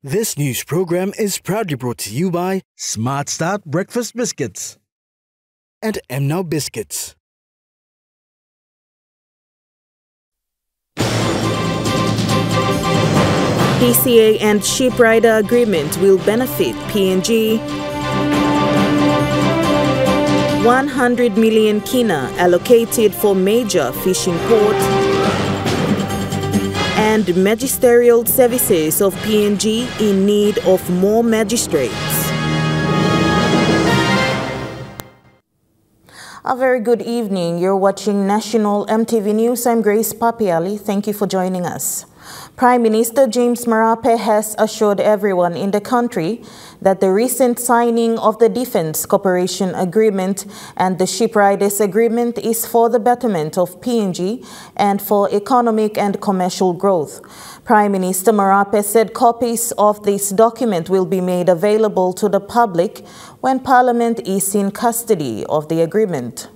This news program is proudly brought to you by Smart Start Breakfast Biscuits and Now Biscuits. PCA and ship rider agreement will benefit PNG. 100 million kina allocated for major fishing port. And magisterial services of PNG in need of more magistrates. A very good evening. You're watching National EMTV News. I'm Grace Papiali. Thank you for joining us. Prime Minister James Marape has assured everyone in the country that the recent signing of the Defense Cooperation Agreement and the Ship Riders Agreement is for the betterment of PNG and for economic and commercial growth. Prime Minister Marape said copies of this document will be made available to the public when Parliament is in custody of the agreement.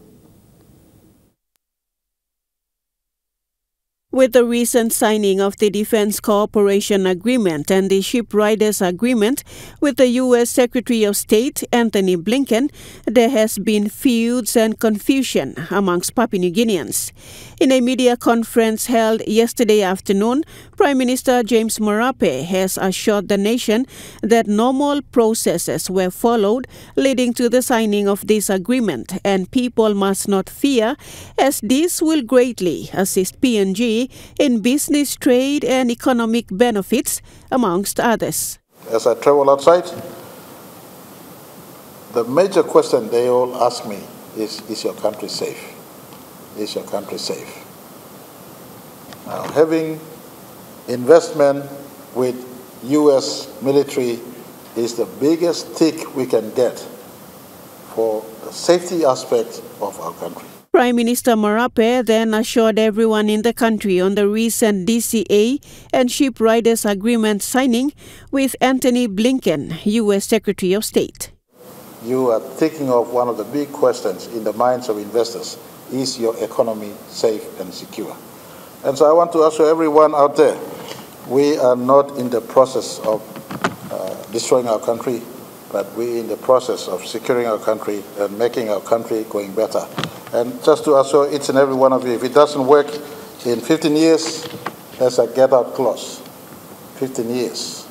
With the recent signing of the Defense Cooperation Agreement and the Ship Riders Agreement with the U.S. Secretary of State Anthony Blinken, there has been feuds and confusion amongst Papua New Guineans. In a media conference held yesterday afternoon, Prime Minister James Marape has assured the nation that normal processes were followed leading to the signing of this agreement, and people must not fear, as this will greatly assist PNG in business, trade and economic benefits, amongst others. As I travel outside, the major question they all ask me is your country safe? Is your country safe? Now, having investment with U.S. military is the biggest tick we can get for the safety aspect of our country. Prime Minister Marape then assured everyone in the country on the recent DCA and Ship Riders Agreement signing with Anthony Blinken, U.S. Secretary of State. You are thinking of one of the big questions in the minds of investors. Is your economy safe and secure? And so I want to assure everyone out there, we are not in the process of destroying our country, but we're in the process of securing our country and making our country going better. And just to assure each and every one of you, if it doesn't work in 15 years, there's a get-out clause. 15 years.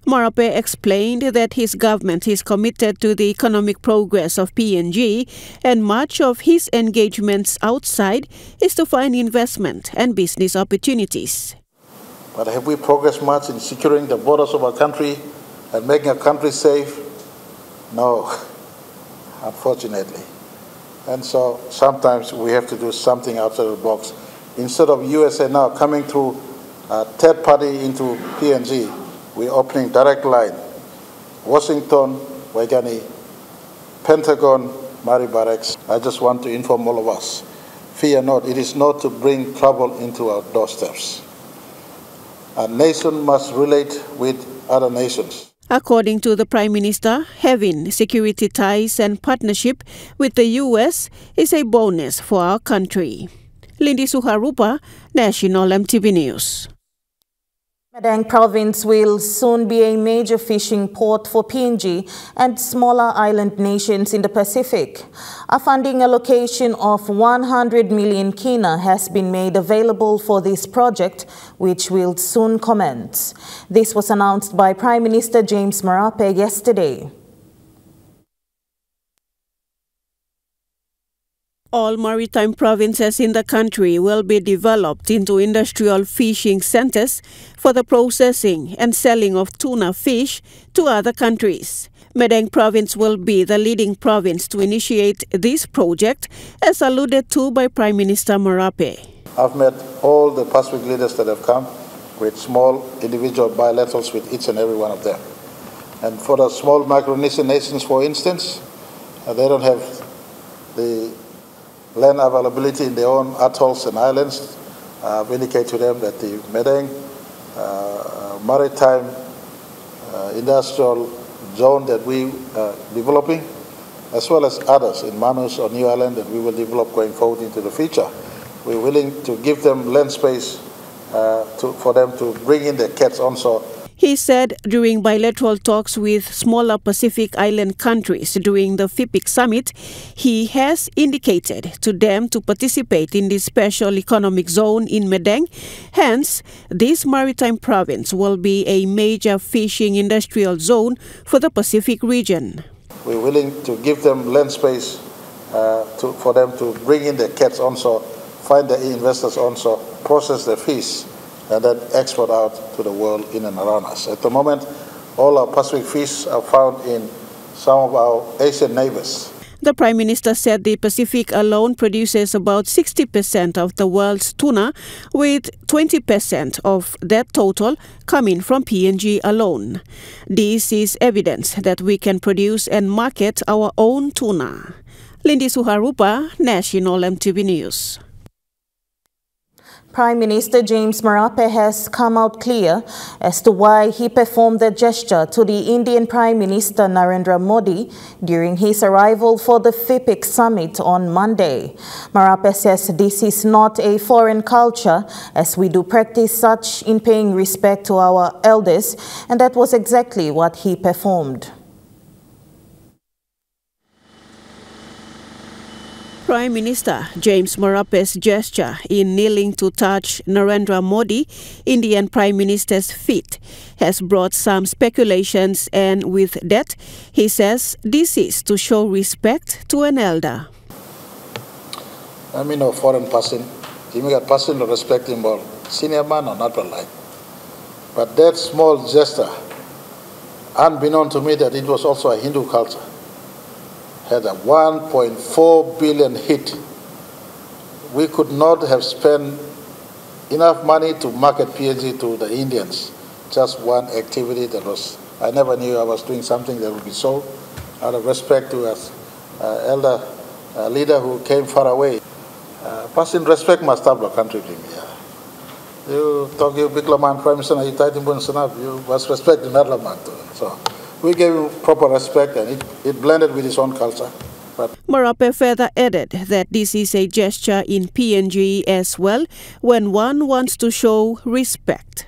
Marape explained that his government is committed to the economic progress of PNG, and much of his engagements outside is to find investment and business opportunities. But have we progressed much in securing the borders of our country and making our country safe? No, unfortunately. And so sometimes we have to do something outside the box. Instead of USA now coming through a third party into PNG, we're opening direct line. Washington, Waigani, Pentagon, Mari Barracks. I just want to inform all of us, fear not, it is not to bring trouble into our doorsteps. A nation must relate with other nations. According to the Prime Minister, having security ties and partnership with the U.S. is a bonus for our country. Lindy Suharupa, National EMTV News. Madang Province will soon be a major fishing port for PNG and smaller island nations in the Pacific. A funding allocation of 100 million kina has been made available for this project, which will soon commence. This was announced by Prime Minister James Marape yesterday. All maritime provinces in the country will be developed into industrial fishing centers for the processing and selling of tuna fish to other countries. Madang Province will be the leading province to initiate this project, as alluded to by Prime Minister Marape. I've met all the Pacific leaders that have come with small individual bilaterals with each and every one of them. And for the small Micronesian nations, for instance, they don't have the land availability in their own atolls and islands. I've indicated to them that the Madang maritime industrial zone that we are developing, as well as others in Manus or New Island that we will develop going forward into the future. We're willing to give them land space for them to bring in their cats onshore. He said during bilateral talks with smaller Pacific Island countries during the FIPIC summit, he has indicated to them to participate in the special economic zone in Medeng. Hence, this maritime province will be a major fishing industrial zone for the Pacific region. We're willing to give them land space for them to bring in their cats onshore, find the investors onshore, process the fish, and then export out to the world in and around us. At the moment, all our Pacific fish are found in some of our Asian neighbors. The Prime Minister said the Pacific alone produces about 60% of the world's tuna, with 20% of that total coming from PNG alone. This is evidence that we can produce and market our own tuna. Lindy Suharupa, National EMTV News. Prime Minister James Marape has come out clear as to why he performed the gesture to the Indian Prime Minister Narendra Modi during his arrival for the FIPIC summit on Monday. Marape says this is not a foreign culture, as we do practice such in paying respect to our elders, and that was exactly what he performed. Prime Minister James Marape's gesture in kneeling to touch Narendra Modi, Indian Prime Minister's feet, has brought some speculations, and with that, he says this is to show respect to an elder. I mean, no foreign person. He may get person to respect him, or senior man or not like. But that small gesture, unbeknown to me that it was also a Hindu culture, had a 1.4 billion hit. We could not have spent enough money to market PNG to the Indians. Just one activity that was, I never knew I was doing something that would be sold out of respect to us elder leader who came far away. Person respect must have the country. You talk you big man prime minister, you tight him you must respect the another man too. So we gave him proper respect, and it blended with his own culture. But Marape further added that this is a gesture in PNG as well when one wants to show respect.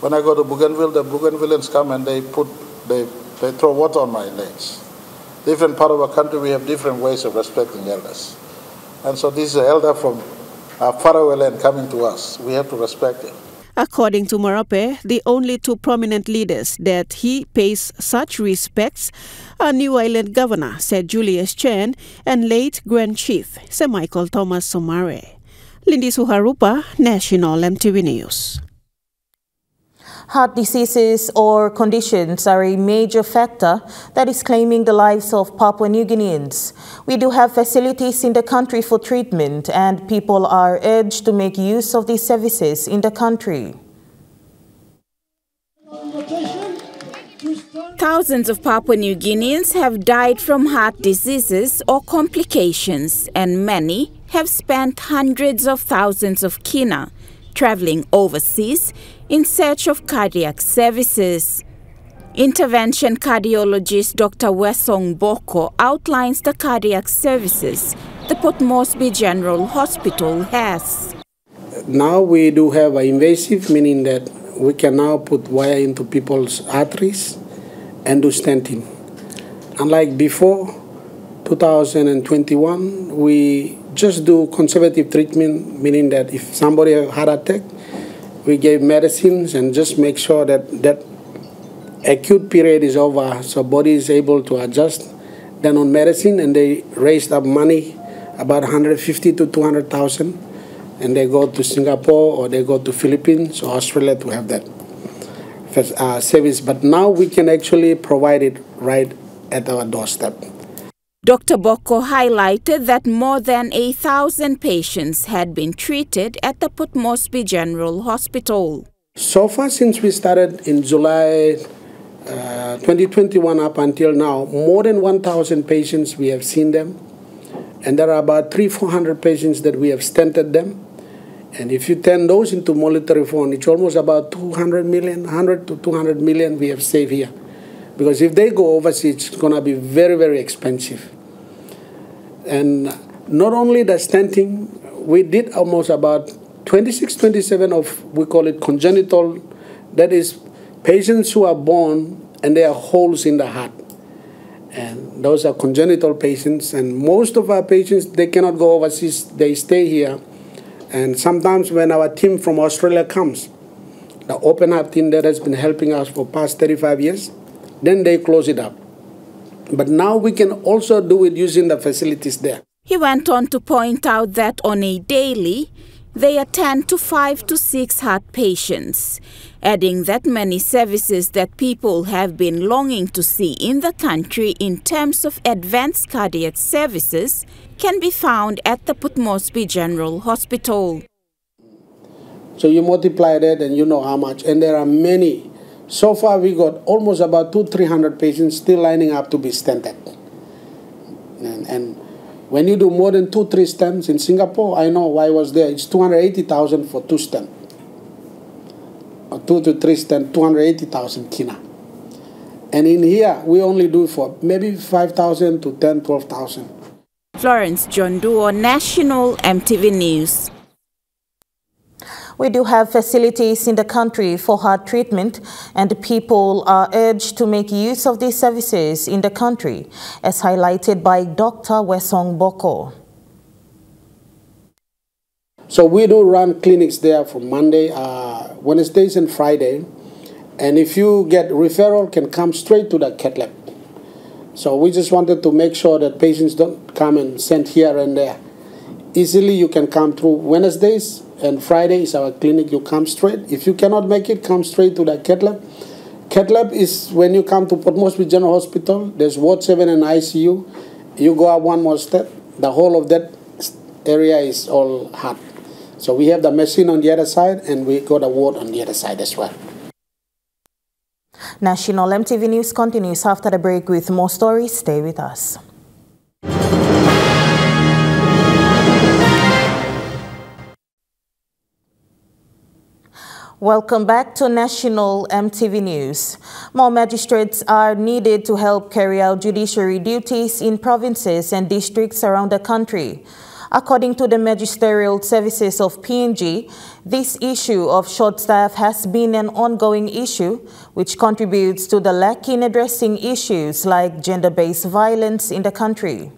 When I go to Bougainville, the Bougainvilleans come and they throw water on my legs. Different part of our country, we have different ways of respecting elders. And so this is an elder from a faraway land coming to us. We have to respect him. According to Marape, the only two prominent leaders that he pays such respects are New Island Governor Sir Julius Chen and late Grand Chief Sir Michael Thomas Somare. Lindy Suharupa, National EMTV News. Heart diseases or conditions are a major factor that is claiming the lives of Papua New Guineans. We do have facilities in the country for treatment, and people are urged to make use of these services in the country. Thousands of Papua New Guineans have died from heart diseases or complications, and many have spent hundreds of thousands of kina traveling overseas in search of cardiac services. Intervention cardiologist Dr. Wesong Boko outlines the cardiac services the Port Moresby General Hospital has. Now we do have an invasive, meaning that we can now put wire into people's arteries and do stenting. Unlike before, 2021, we just do conservative treatment, meaning that if somebody has a heart attack, we gave medicines and just make sure that that acute period is over, so body is able to adjust. Then on medicine, and they raised up money, about 150 to 200,000, and they go to Singapore or they go to Philippines or Australia to have that service. But now we can actually provide it right at our doorstep. Dr. Boko highlighted that more than 1,000 patients had been treated at the Port Moresby General Hospital. So far, since we started in July 2021 up until now, more than 1,000 patients we have seen them. And there are about 300-400 patients that we have stented them. And if you turn those into monetary fund, it's almost about 200 million, 100 to 200 million we have saved here. Because if they go overseas, it's going to be very, very expensive. And not only the stenting, we did almost about 26, 27 of, we call it congenital, that is patients who are born and there are holes in the heart. And those are congenital patients. And most of our patients, they cannot go overseas. They stay here. And sometimes when our team from Australia comes, the open heart team that has been helping us for past 35 years, then they close it up. But now we can also do it using the facilities there. He went on to point out that on a daily, they attend to 5 to 6 heart patients, adding that many services that people have been longing to see in the country in terms of advanced cardiac services can be found at the Port Moresby General Hospital. So you multiply that and you know how much. And there are many. So far we got almost about 200-300 patients still lining up to be stented. And when you do more than 2-3 stents in Singapore, I know I was there, it's 280,000 for 2 stents. 2 to 3 stents, 280,000 kina. And in here, we only do for maybe 5,000 to 10,000-12,000. Florence John Duo, National EMTV News. We do have facilities in the country for heart treatment, and people are urged to make use of these services in the country, as highlighted by Dr. Wesong Boko. So we do run clinics there from Monday, Wednesdays and Friday. And if you get referral, can come straight to the cath lab. So we just wanted to make sure that patients don't come and send here and there. Easily you can come through Wednesdays and Friday is our clinic. You come straight. If you cannot make it, come straight to the cath lab. Cath lab is when you come to Port Moresby General Hospital. There's Ward 7 and ICU. You go up one more step. The whole of that area is all heart. So we have the machine on the other side and we got a ward on the other side as well. National EMTV News continues after the break with more stories. Stay with us. Welcome back to National EMTV News. More magistrates are needed to help carry out judiciary duties in provinces and districts around the country. According to the Magisterial Services of PNG, this issue of short staff has been an ongoing issue, which contributes to the lack in addressing issues like gender-based violence in the country.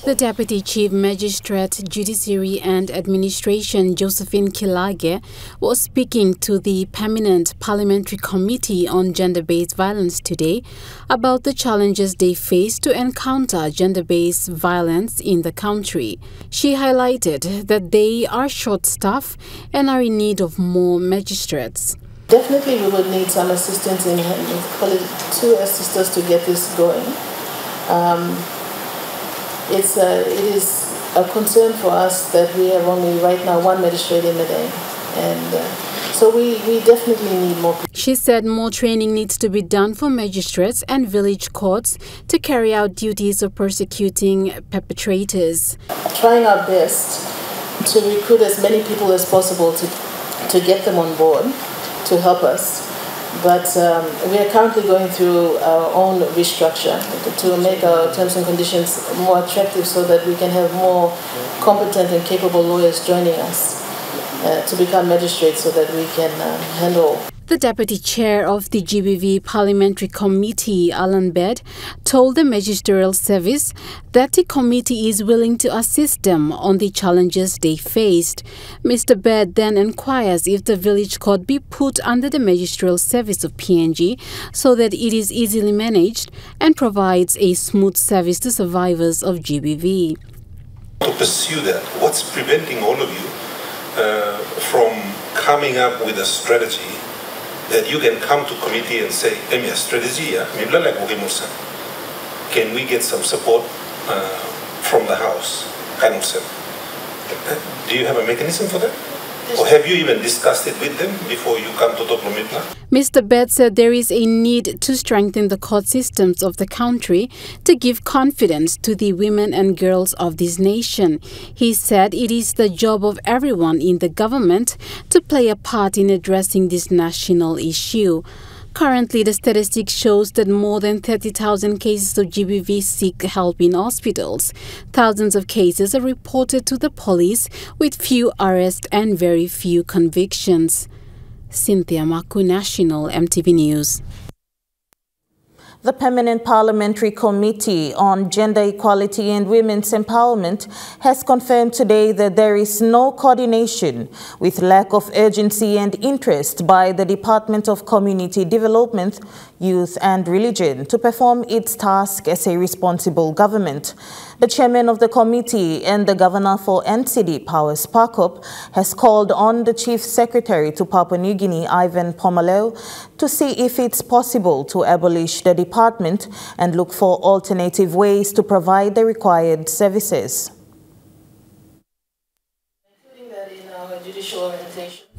The Deputy Chief Magistrate, Judiciary and Administration, Josephine Kilage, was speaking to the Permanent Parliamentary Committee on Gender-Based Violence today about the challenges they face to encounter gender-based violence in the country. She highlighted that they are short-staffed and are in need of more magistrates. Definitely we would need some assistance in to assist us to get this going. It is a concern for us that we have only right now one magistrate in the day, and so we definitely need more. She said more training needs to be done for magistrates and village courts to carry out duties of prosecuting perpetrators. Trying our best to recruit as many people as possible to get them on board to help us. But we are currently going through our own restructure to make our terms and conditions more attractive so that we can have more competent and capable lawyers joining us to become magistrates so that we can handle. The Deputy Chair of the GBV Parliamentary Committee, Alan Bed, told the Magisterial Service that the committee is willing to assist them on the challenges they faced. Mr. Bed then inquires if the village court be put under the Magisterial Service of PNG so that it is easily managed and provides a smooth service to survivors of GBV. To pursue that, what's preventing all of you from coming up with a strategy that you can come to committee and say, strategy, can we get some support from the House? Do you have a mechanism for that? Or have you even discussed it with them before you come to Toplomipla? Mr. Bed said there is a need to strengthen the court systems of the country to give confidence to the women and girls of this nation. He said it is the job of everyone in the government to play a part in addressing this national issue. Currently, the statistics shows that more than 30,000 cases of GBV seek help in hospitals. Thousands of cases are reported to the police, with few arrests and very few convictions. Cynthia Maku, National EMTV News. The Permanent Parliamentary Committee on Gender Equality and Women's Empowerment has confirmed today that there is no coordination, with lack of urgency and interest by the Department of Community Development, Youth and Religion to perform its task as a responsible government. The chairman of the committee and the governor for NCD Powers Pakop has called on the chief secretary to Papua New Guinea, Ivan Pomaleo, to see if it's possible to abolish the department and look for alternative ways to provide the required services.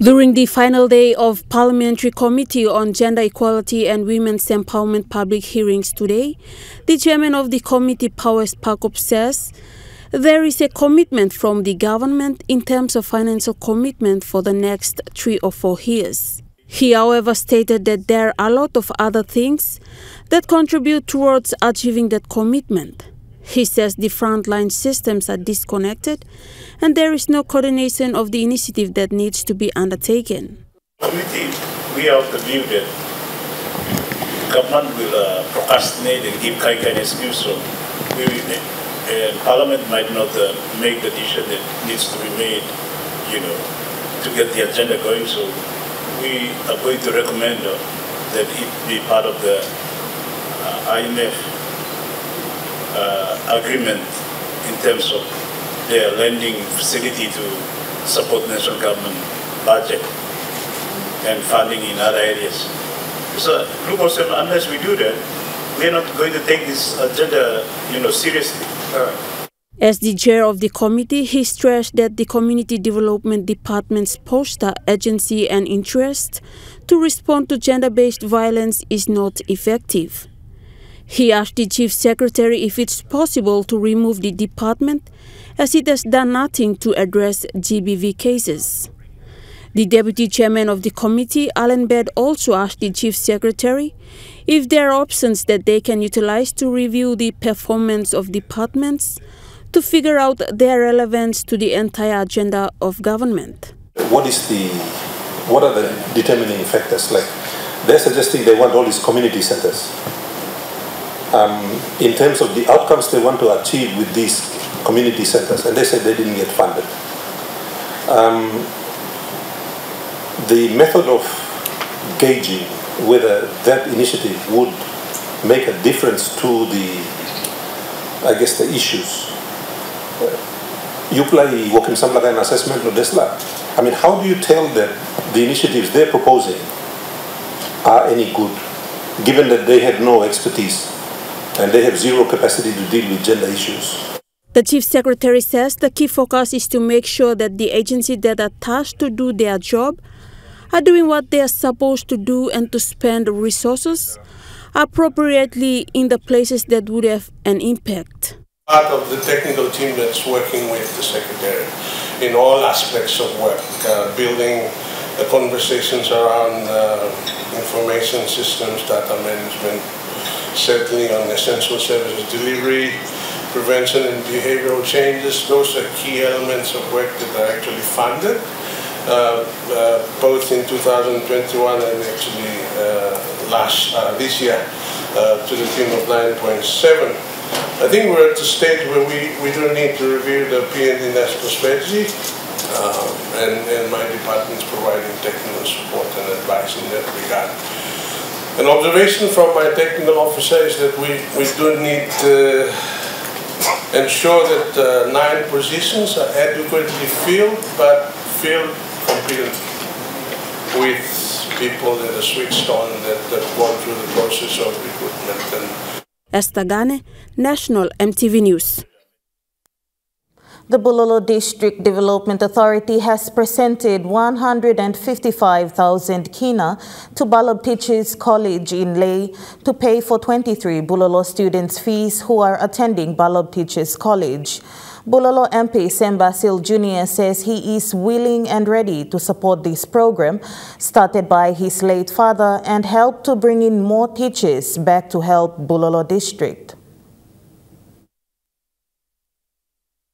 During the final day of Parliamentary Committee on Gender Equality and Women's Empowerment public hearings today, the chairman of the committee, Powers Pakop, says there is a commitment from the government in terms of financial commitment for the next 3 or 4 years. He, however, stated that there are a lot of other things that contribute towards achieving that commitment. He says the frontline systems are disconnected and there is no coordination of the initiative that needs to be undertaken. Committee, we are of the view that government will procrastinate and give kind excuse, so Parliament might not make the decision that needs to be made, to get the agenda going. So we are going to recommend that it be part of the IMF agreement in terms of their lending facility to support national government budget and funding in other areas. So, unless we do that, we are not going to take this agenda, seriously. As the chair of the committee, he stressed that the Community Development Department's poster, agency and interest to respond to gender-based violence is not effective. He asked the Chief Secretary if it's possible to remove the department, as it has done nothing to address GBV cases. The Deputy Chairman of the committee, Alan Bed, also asked the Chief Secretary if there are options that they can utilize to review the performance of departments to figure out their relevance to the entire agenda of government. What are the determining factors? Like, they're suggesting they want all these community centers. In terms of the outcomes they want to achieve with these community centers, and they said they didn't get funded. The method of gauging whether that initiative would make a difference to the issues. You play Wokim Samlaga assessment or Desla. I mean, how do you tell that the initiatives they're proposing are any good, given that they have no expertise and they have zero capacity to deal with gender issues? The Chief Secretary says the key focus is to make sure that the agencies that are tasked to do their job are doing what they are supposed to do and to spend resources appropriately in the places that would have an impact. Part of the technical team that's working with the Secretary in all aspects of work, building the conversations around information systems, data management, certainly on essential services delivery, prevention and behavioral changes. Those are key elements of work that are actually funded, both in 2021 and actually this year to the tune of 9.7. I think we're at the stage where we don't need to review the PND national strategy, and my department is providing technical support and advice in that regard. An observation from my technical officer is that we do need to ensure that 9 positions are adequately filled, but filled completely with people that are switched on, that have gone through the process of recruitment. Esther Gane, National EMTV News. The Bulolo District Development Authority has presented 155,000 kina to Balob Teachers College in Ley to pay for 23 Bulolo students' fees who are attending Balob Teachers College. Bulolo MP Sam Basil Jr. says he is willing and ready to support this program started by his late father and help to bring in more teachers back to help Bulolo district.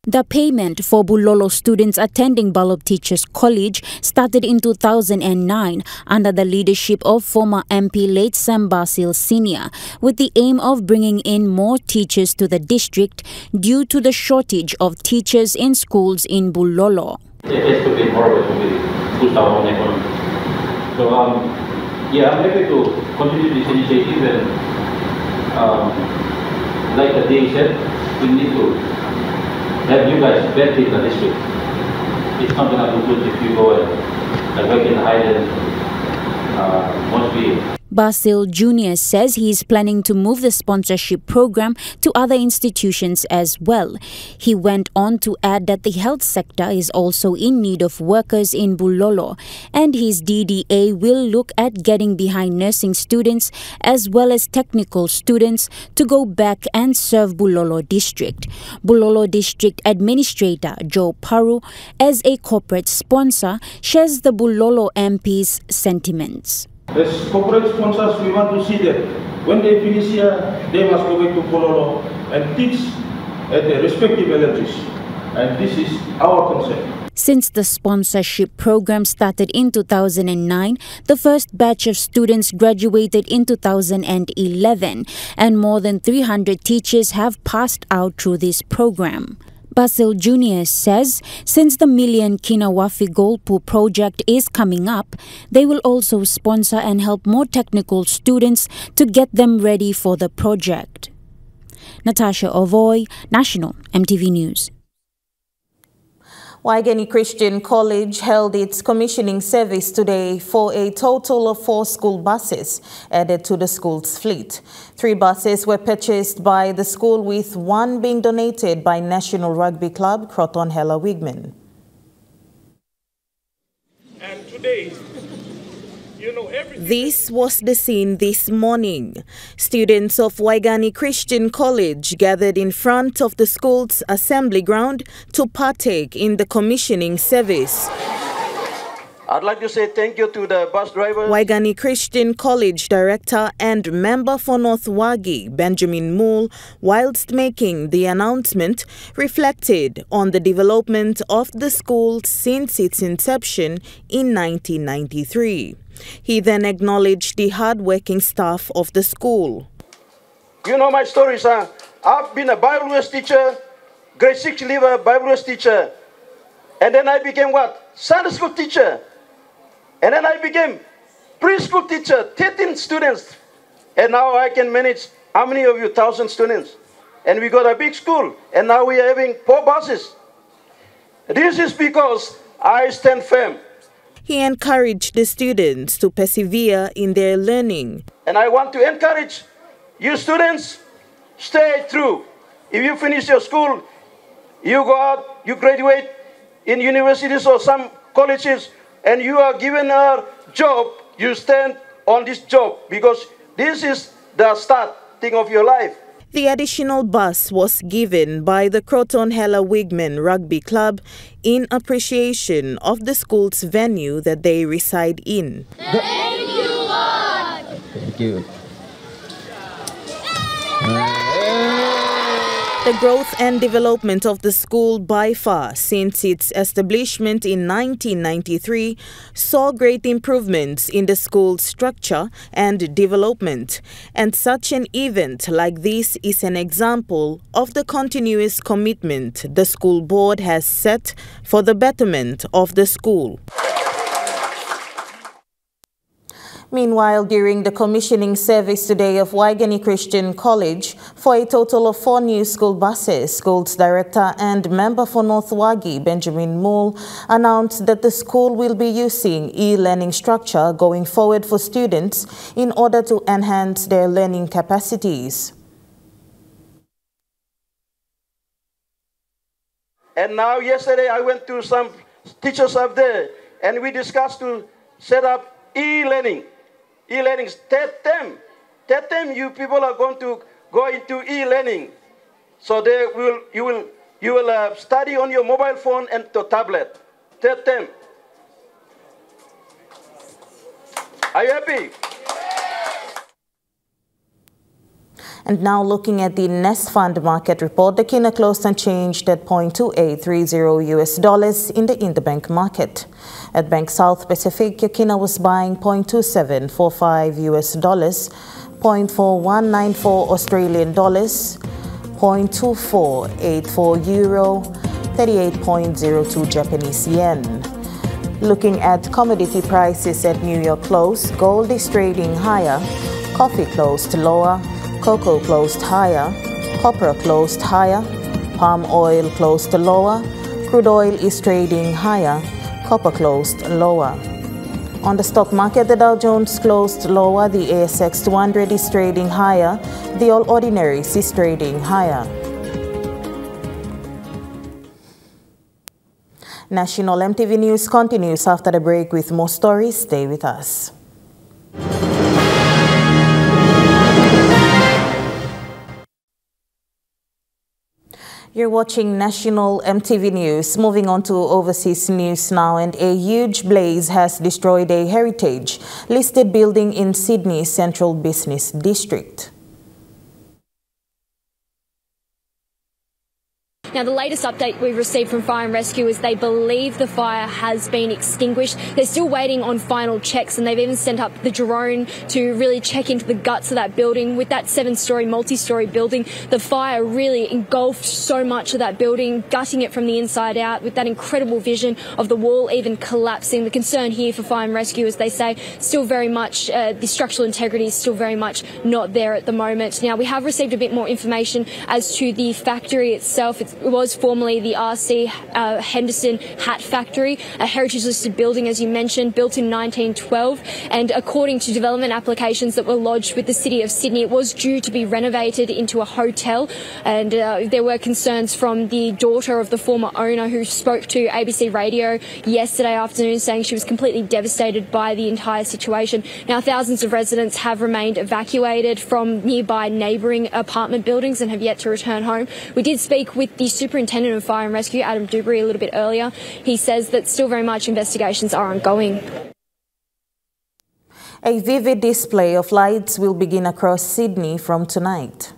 The payment for Bulolo students attending Balop Teachers College started in 2009 under the leadership of former MP late Sam Basil Sr. with the aim of bringing in more teachers to the district due to the shortage of teachers in schools in Bulolo. It has to be more to boost our own economy. So I'm happy to continue this initiative and like the day said, we need to have you guys back in the district. It's not going to look good if you go and work in the Highlands, mostly. Basil Jr. says he is planning to move the sponsorship program to other institutions as well. He went on to add that the health sector is also in need of workers in Bulolo, and his DDA will look at getting behind nursing students as well as technical students to go back and serve Bulolo district. Bulolo district administrator Joe Paru, as a corporate sponsor, shares the Bulolo MP's sentiments. As corporate sponsors, we want to see that when they finish here, they must go back to Bulolo and teach at their respective LLGs. And this is our concept. Since the sponsorship program started in 2009, the first batch of students graduated in 2011, and more than 300 teachers have passed out through this program. Basil Jr. says since the Million Kinawafi Golpu project is coming up, they will also sponsor and help more technical students to get them ready for the project. Natasha Ovoy, National EMTV News. Waigani Christian College held its commissioning service today for a total of 4 school buses added to the school's fleet. 3 buses were purchased by the school, with 1 being donated by National Rugby Club Croton Hela Wigman. And today, this was the scene this morning. Students of Waigani Christian College gathered in front of the school's assembly ground to partake in the commissioning service. I'd like to say thank you to the bus drivers. Waigani Christian College Director and member for North Wagi, Benjamin Moole, whilst making the announcement, reflected on the development of the school since its inception in 1993. He then acknowledged the hard-working staff of the school. You know my story, sir. I've been a Bible teacher, grade 6 leaver Bible teacher. And then I became what? Sunday school teacher. And then I became preschool teacher, 13 students. And now I can manage, how many of you? 1,000 students. And we got a big school. And now we are having 4 buses. This is because I stand firm. He encouraged the students to persevere in their learning. And I want to encourage you students, stay true. If you finish your school, you go out, you graduate in universities or some colleges, and you are given a job, you stand on this job because this is the starting of your life. The additional bus was given by the Croton Hela Wigman Rugby Club in appreciation of the school's venue that they reside in. Thank you, Lord. Thank you. The growth and development of the school by far since its establishment in 1993 saw great improvements in the school's structure and development, and such an event like this is an example of the continuous commitment the school board has set for the betterment of the school. Meanwhile, during the commissioning service today of Waigani Christian College, for a total of 4 new school buses, School's Director and member for North Wagi, Benjamin Moole, announced that the school will be using e-learning structure going forward for students in order to enhance their learning capacities. And now yesterday I went to some teachers up there and we discussed to set up e-learning. E-learning, third term, you people are going to go into e-learning. So you will You will study on your mobile phone and the tablet. Third term. Are you happy? And now looking at the Nest Fund market report, the Kina closed unchanged at $0.2830 in the interbank market. At Bank South Pacific, Kina was buying $0.2745 $0.4194 Australian dollars, $0.2484 euro, 38.02 Japanese yen. Looking at commodity prices at New York close, gold is trading higher, coffee closed lower, cocoa closed higher, copper closed higher, palm oil closed lower, crude oil is trading higher, copper closed lower. On the stock market, the Dow Jones closed lower, the ASX 200 is trading higher, the All Ordinaries is trading higher. National MTV News continues after the break with more stories. Stay with us. You're watching National MTV News. Moving on to overseas news now, and a huge blaze has destroyed a heritage-listed building in Sydney's Central Business District. Now, the latest update we've received from Fire and Rescue is they believe the fire has been extinguished. They're still waiting on final checks, and they've even sent up the drone to really check into the guts of that building. With that 7-storey, multi-storey building, the fire really engulfed so much of that building, gutting it from the inside out, with that incredible vision of the wall even collapsing. The concern here for Fire and Rescue, as they say, still very much, the structural integrity is still very much not there at the moment. Now, we have received a bit more information as to the factory itself. It was formerly the RC Henderson Hat Factory, a heritage-listed building, as you mentioned, built in 1912. And according to development applications that were lodged with the City of Sydney, it was due to be renovated into a hotel. And there were concerns from the daughter of the former owner, who spoke to ABC Radio yesterday afternoon, saying she was completely devastated by the entire situation. Now, thousands of residents have remained evacuated from nearby neighbouring apartment buildings and have yet to return home. We did speak with the Superintendent of Fire and Rescue, Adam Dubry, a little bit earlier. He says that still very much investigations are ongoing. A vivid display of lights will begin across Sydney from tonight.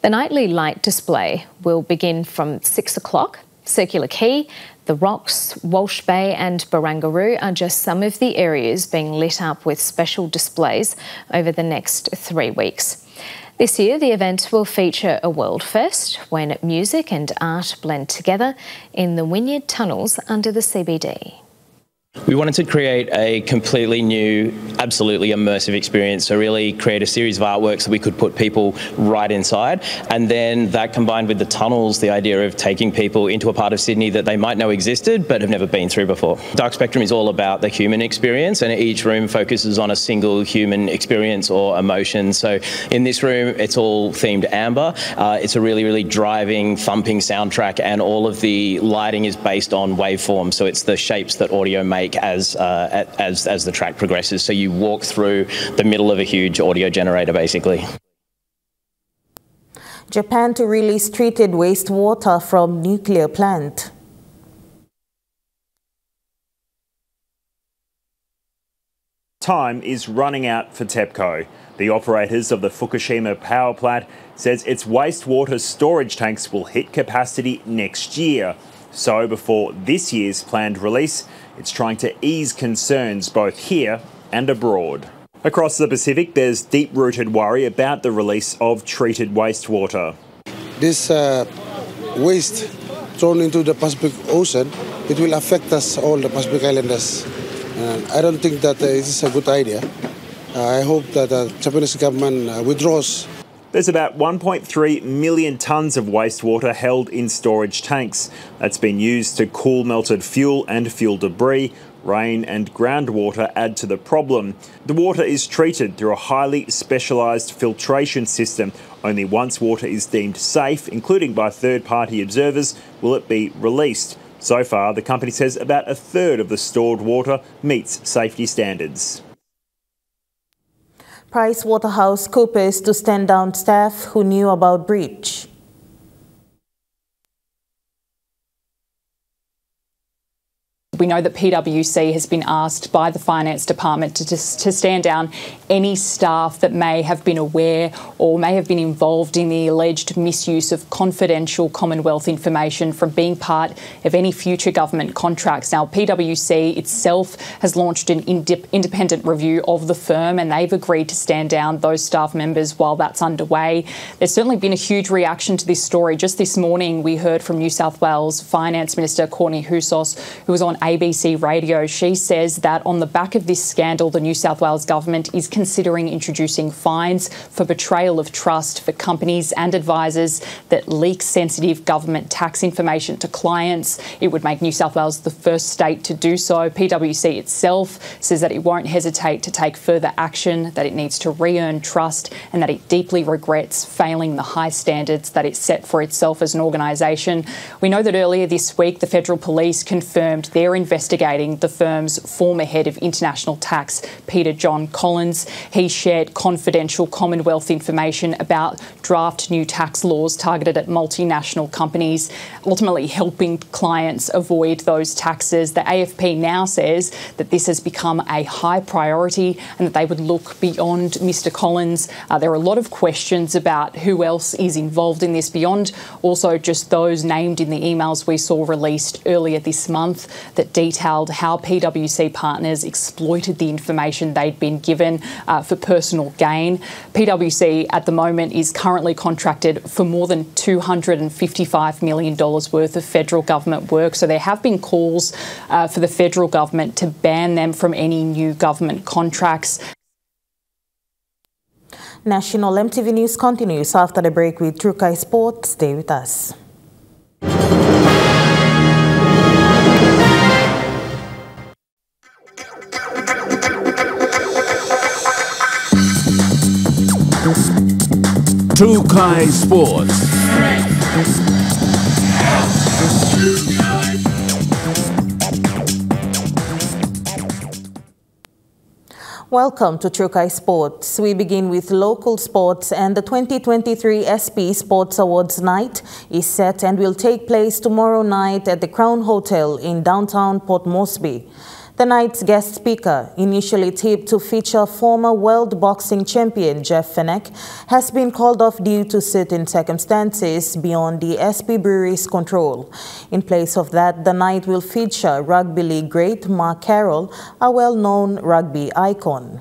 The nightly light display will begin from 6 o'clock. Circular Quay, the Rocks, Walsh Bay and Barangaroo are just some of the areas being lit up with special displays over the next 3 weeks. This year, the event will feature a world first when music and art blend together in the Wynyard tunnels under the CBD. We wanted to create a completely new, absolutely immersive experience, so really create a series of artworks that we could put people right inside, and then that combined with the tunnels, the idea of taking people into a part of Sydney that they might know existed but have never been through before. Dark Spectrum is all about the human experience, and each room focuses on a single human experience or emotion. So in this room, it's all themed amber. It's a really, really driving, thumping soundtrack, and all of the lighting is based on waveforms, so it's the shapes that audio makes as the track progresses. So you walk through the middle of a huge audio generator, basically. Japan to release treated wastewater from nuclear plant. Time is running out for TEPCO. The operators of the Fukushima power plant says its wastewater storage tanks will hit capacity next year. So before this year's planned release, it's trying to ease concerns both here and abroad. Across the Pacific, there's deep-rooted worry about the release of treated wastewater. This waste thrown into the Pacific Ocean, it will affect us all, the Pacific Islanders. I don't think that it is a good idea. I hope that the Japanese government withdraws. There's about 1.3 million tonnes of wastewater held in storage tanks. That's been used to cool melted fuel and fuel debris. Rain and groundwater add to the problem. The water is treated through a highly specialised filtration system. Only once water is deemed safe, including by third-party observers, will it be released. So far, the company says about a third of the stored water meets safety standards. PricewaterhouseCoopers to stand down staff who knew about breach. We know that PwC has been asked by the Finance Department to stand down any staff that may have been aware or may have been involved in the alleged misuse of confidential Commonwealth information from being part of any future government contracts. Now, PwC itself has launched an independent review of the firm, and they've agreed to stand down those staff members while that's underway. There's certainly been a huge reaction to this story. Just this morning, we heard from New South Wales Finance Minister Courtney Houssos, who was on ABC Radio. She says that on the back of this scandal, the New South Wales government is considering introducing fines for betrayal of trust for companies and advisors that leak sensitive government tax information to clients. It would make New South Wales the first state to do so. PwC itself says that it won't hesitate to take further action, that it needs to re-earn trust, and that it deeply regrets failing the high standards that it set for itself as an organisation. We know that earlier this week, the Federal Police confirmed they're investigating the firm's former head of international tax, Peter John Collins. He shared confidential Commonwealth information about draft new tax laws targeted at multinational companies, ultimately helping clients avoid those taxes. The AFP now says that this has become a high priority and that they would look beyond Mr. Collins. There are a lot of questions about who else is involved in this, beyond also just those named in the emails we saw released earlier this month that detailed how PwC partners exploited the information they'd been given for personal gain. PwC at the moment is currently contracted for more than $255 million worth of federal government work. So there have been calls for the federal government to ban them from any new government contracts. National MTV News continues after the break with Trukai Sports. Stay with us. Trukai Sports. Welcome to Trukai Sports. We begin with local sports, and the 2023 SP Sports Awards night is set and will take place tomorrow night at the Crown Hotel in downtown Port Moresby. The night's guest speaker, initially tipped to feature former world boxing champion Jeff Fenech, has been called off due to certain circumstances beyond the SP Brewery's control. In place of that, the night will feature rugby league great Mark Carroll, a well-known rugby icon.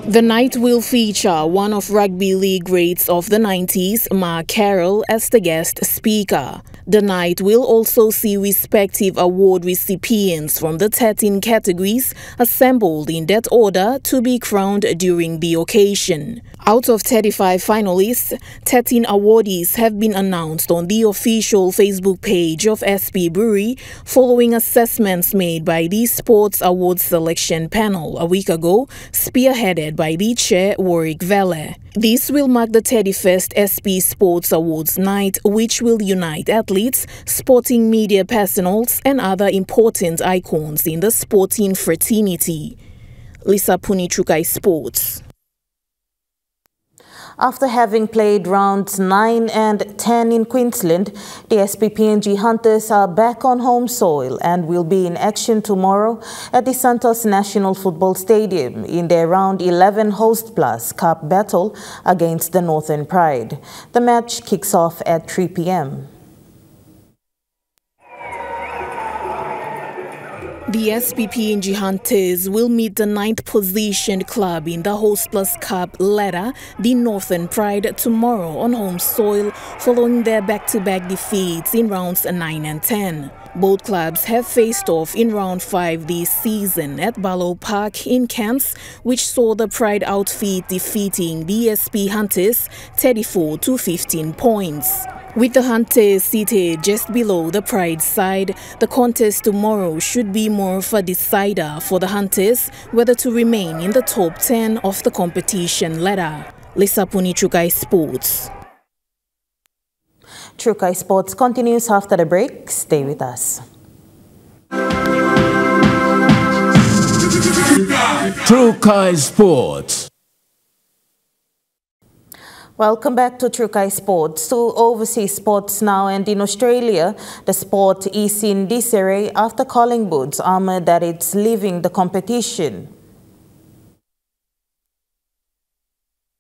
The night will feature one of rugby league greats of the 90s, Mark Carroll, as the guest speaker. The night will also see respective award recipients from the 13 categories assembled in that order to be crowned during the occasion. Out of 35 finalists, 13 awardees have been announced on the official Facebook page of SP Brewery following assessments made by the Sports Awards Selection Panel a week ago, spearheaded by the chair Warwick Vele. This will mark the 31st SP Sports Awards night, which will unite athletes, sporting media personals, and other important icons in the sporting fraternity. Lisa Puni, Trukai Sports. After having played rounds 9 and 10 in Queensland, the SPPNG Hunters are back on home soil and will be in action tomorrow at the Santos National Football Stadium in their Round 11 Host Plus Cup battle against the Northern Pride. The match kicks off at 3 p.m. The SPPNG Hunters will meet the 9th positioned club in the Host Plus Cup ladder, the Northern Pride, tomorrow on home soil following their back-to-back defeats in rounds 9 and 10. Both clubs have faced off in round 5 this season at Barlow Park in Cairns, which saw the Pride outfit defeating the SP Hunters 34 to 15 points. With the Hunters seated just below the Pride side, the contest tomorrow should be more of a decider for the Hunters whether to remain in the top 10 of the competition ladder. Lisa Puni, Trukai Sports. Trukai Sports continues after the break. Stay with us. Trukai Sports. Welcome back to Trukai Sports. To overseas sports now, and in Australia, the sport is in disarray after Collingwood's armoured that it's leaving the competition.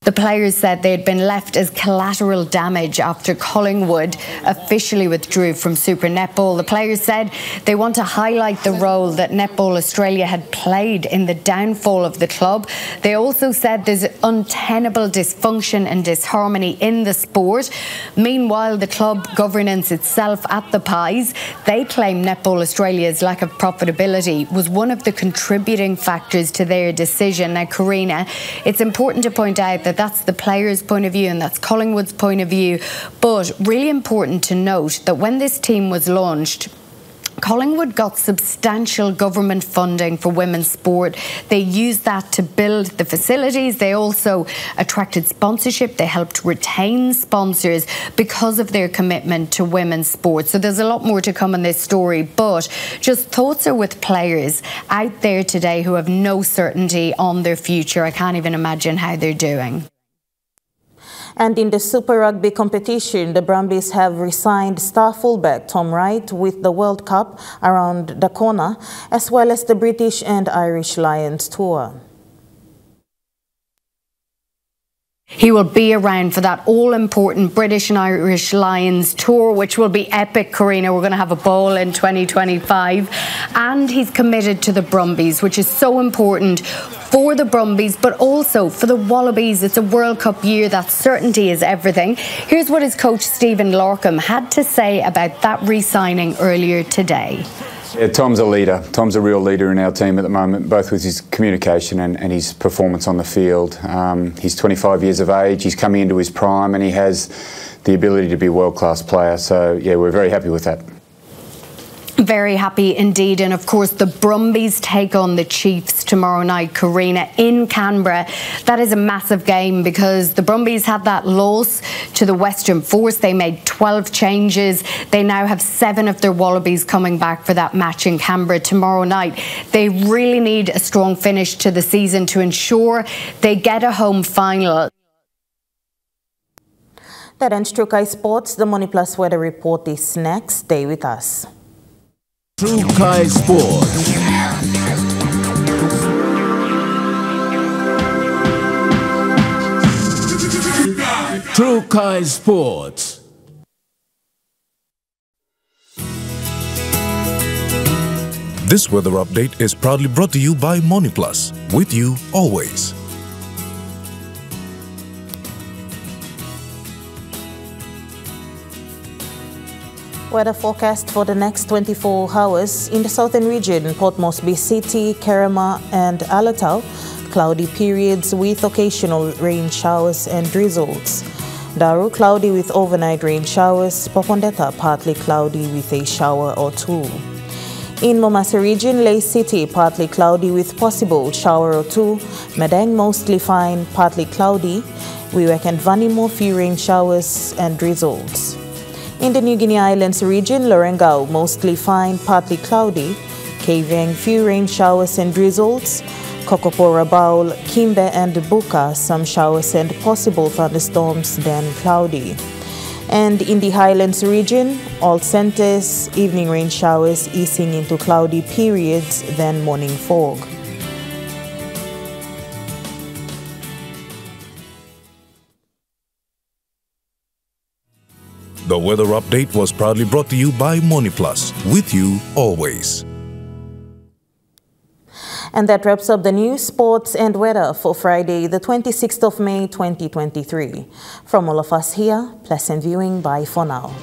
The players said they had been left as collateral damage after Collingwood officially withdrew from Super Netball. The players said they want to highlight the role that Netball Australia had played in the downfall of the club. They also said there's untenable dysfunction and disharmony in the sport. Meanwhile, the club governance itself at the Pies, they claim Netball Australia's lack of profitability was one of the contributing factors to their decision. Now, Karina, it's important to point out that that's the players' point of view and that's Collingwood's point of view. But really important to note that when this team was launched, Collingwood got substantial government funding for women's sport. They used that to build the facilities. They also attracted sponsorship. They helped retain sponsors because of their commitment to women's sport. So there's a lot more to come in this story. But just thoughts are with players out there today who have no certainty on their future. I can't even imagine how they're doing. And in the Super Rugby competition, the Brumbies have resigned star fullback Tom Wright with the World Cup around the corner, as well as the British and Irish Lions tour. He will be around for that all-important British and Irish Lions tour, which will be epic, Karina. We're going to have a ball in 2025. And he's committed to the Brumbies, which is so important for the Brumbies, but also for the Wallabies. It's a World Cup year. That certainty is everything. Here's what his coach, Stephen Larkham, had to say about that re-signing earlier today. Yeah, Tom's a leader. Tom's a real leader in our team at the moment, both with his communication and his performance on the field. He's 25 years of age, he's coming into his prime and he has the ability to be a world-class player. So, yeah, we're very happy with that. Very happy indeed. And of course, the Brumbies take on the Chiefs tomorrow night, Karina, in Canberra. That is a massive game because the Brumbies had that loss to the Western Force. They made 12 changes. They now have 7 of their Wallabies coming back for that match in Canberra tomorrow night. They really need a strong finish to the season to ensure they get a home final. That ends Trukai Sports. The Money Plus weather report is next. Stay with us. Trukai Sports. Trukai Sports. This weather update is proudly brought to you by Money Plus, with you always. Weather forecast for the next 24 hours in the southern region, Port Moresby City, Kerema and Alatau, cloudy periods with occasional rain showers and drizzles. Daru, cloudy with overnight rain showers. Popondetta, partly cloudy with a shower or two. In Momasa region, Lay City, partly cloudy with possible shower or two. Madang, mostly fine, partly cloudy. Wewak and Vanimo, few rain showers and drizzles. In the New Guinea Islands region, Lorengau, mostly fine, partly cloudy. Kavieng, few rain showers and drizzles. Kokopora Baul, Kimbe and Buka, some showers and possible thunderstorms, then cloudy. And in the Highlands region, all centers, evening rain showers easing into cloudy periods, then morning fog. The weather update was proudly brought to you by Money Plus, with you always. And that wraps up the news, sports and weather for Friday, the 26th of May, 2023. From all of us here, pleasant viewing. Bye for now.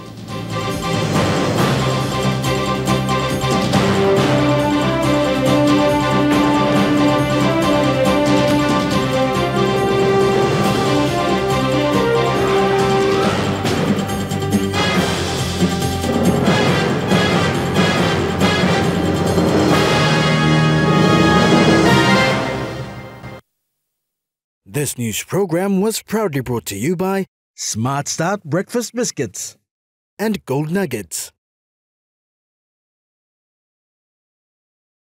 This news program was proudly brought to you by Smart Start Breakfast Biscuits and Gold Nuggets.